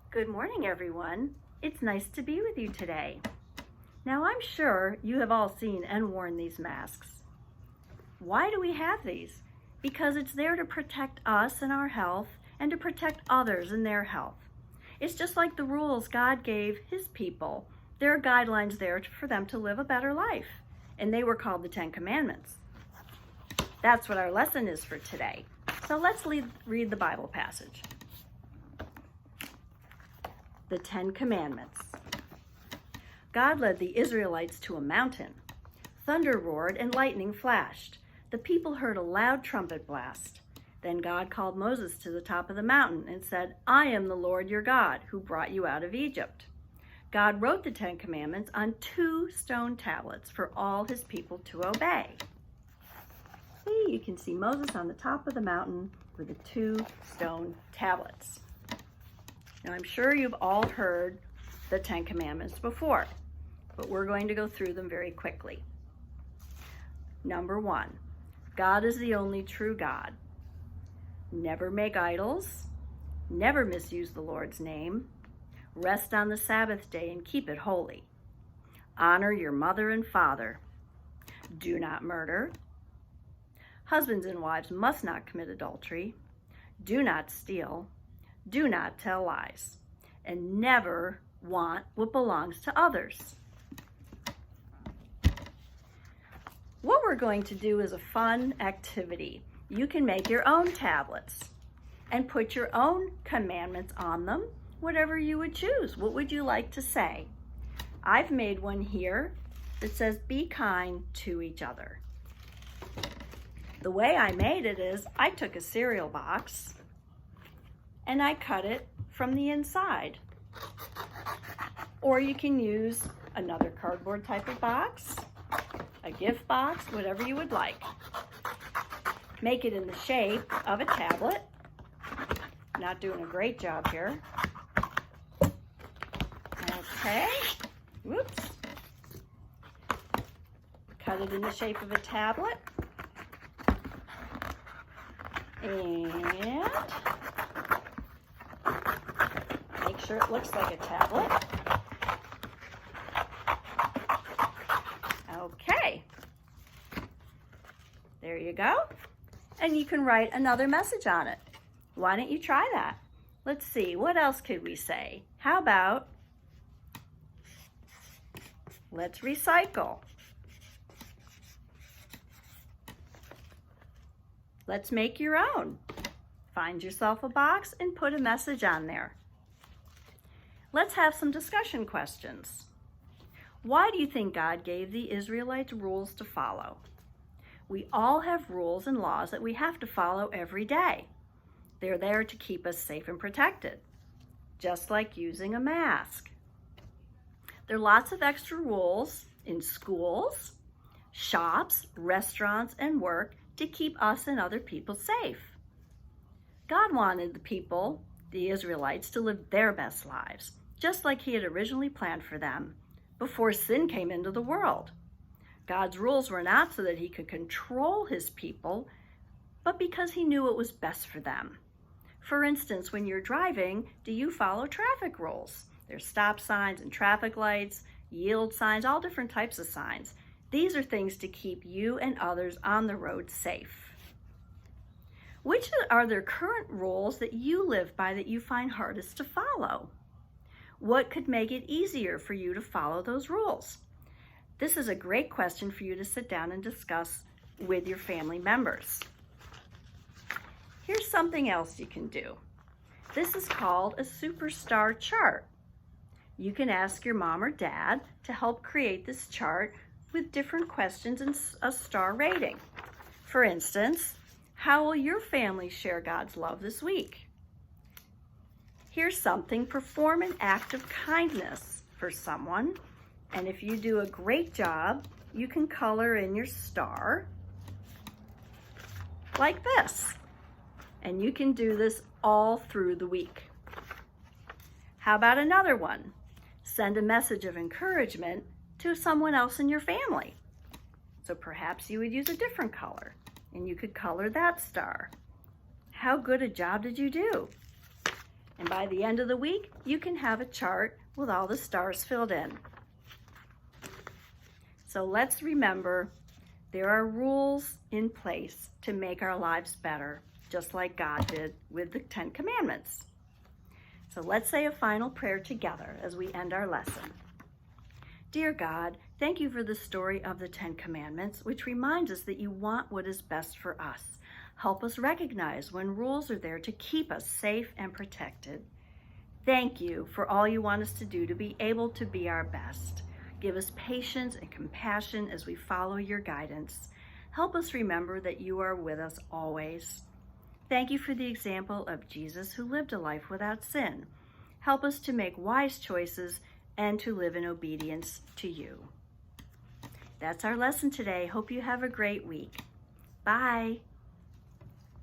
Good morning, everyone. It's nice to be with you today. Now, I'm sure you have all seen and worn these masks. Why do we have these? Because it's there to protect us and our health and to protect others and their health. It's just like the rules God gave His people. There are guidelines there for them to live a better life, and they were called the Ten Commandments. That's what our lesson is for today. So let's read the Bible passage. The Ten Commandments. God led the Israelites to a mountain. Thunder roared and lightning flashed. The people heard a loud trumpet blast. Then God called Moses to the top of the mountain and said, "I am the Lord your God, who brought you out of Egypt." God wrote the Ten Commandments on 2 stone tablets for all His people to obey. See, you can see Moses on the top of the mountain with the 2 stone tablets. Now, I'm sure you've all heard the Ten Commandments before, but we're going to go through them very quickly. Number 1, God is the only true God. Never make idols. Never misuse the Lord's name. Rest on the Sabbath day and keep it holy. Honor your mother and father. Do not murder. Husbands and wives must not commit adultery. Do not steal. Do not tell lies, and never want what belongs to others. What we're going to do is a fun activity. You can make your own tablets and put your own commandments on them, whatever you would choose. What would you like to say? I've made one here that says, "Be kind to each other." The way I made it is I took a cereal box and I cut it from the inside. Or you can use another cardboard type of box, a gift box, whatever you would like. Make it in the shape of a tablet. Not doing a great job here. Okay, whoops. Cut it in the shape of a tablet. And make sure it looks like a tablet. Okay. There you go. And you can write another message on it. Why don't you try that? Let's see, what else could we say? How about, let's recycle. Let's make your own. Find yourself a box and put a message on there. Let's have some discussion questions. Why do you think God gave the Israelites rules to follow? We all have rules and laws that we have to follow every day. They're there to keep us safe and protected, just like using a mask. There are lots of extra rules in schools, shops, restaurants, and work to keep us and other people safe. God wanted the people, the Israelites, to live their best lives, just like He had originally planned for them before sin came into the world. God's rules were not so that He could control His people, but because He knew it was best for them. For instance, when you're driving, do you follow traffic rules? There's stop signs and traffic lights, yield signs, all different types of signs. These are things to keep you and others on the road safe. Which are there current rules that you live by that you find hardest to follow? What could make it easier for you to follow those rules? This is a great question for you to sit down and discuss with your family members. Here's something else you can do. This is called a superstar chart. You can ask your mom or dad to help create this chart with different questions and a star rating. For instance, how will your family share God's love this week? Here's something: perform an act of kindness for someone. And if you do a great job, you can color in your star like this. And you can do this all through the week. How about another one? Send a message of encouragement to someone else in your family. So perhaps you would use a different color, and you could color that star. How good a job did you do? And And by the end of the week, you can have a chart with all the stars filled in. So let's remember, there are rules in place to make our lives better, just like God did with the 10 Commandments. So let's say a final prayer together as we end our lesson. Dear God, thank you for the story of the 10 Commandments, which reminds us that you want what is best for us. Help us recognize when rules are there to keep us safe and protected. Thank you for all you want us to do to be able to be our best. Give us patience and compassion as we follow your guidance. Help us remember that you are with us always. Thank you for the example of Jesus, who lived a life without sin. Help us to make wise choices and to live in obedience to you. That's our lesson today. Hope you have a great week. Bye.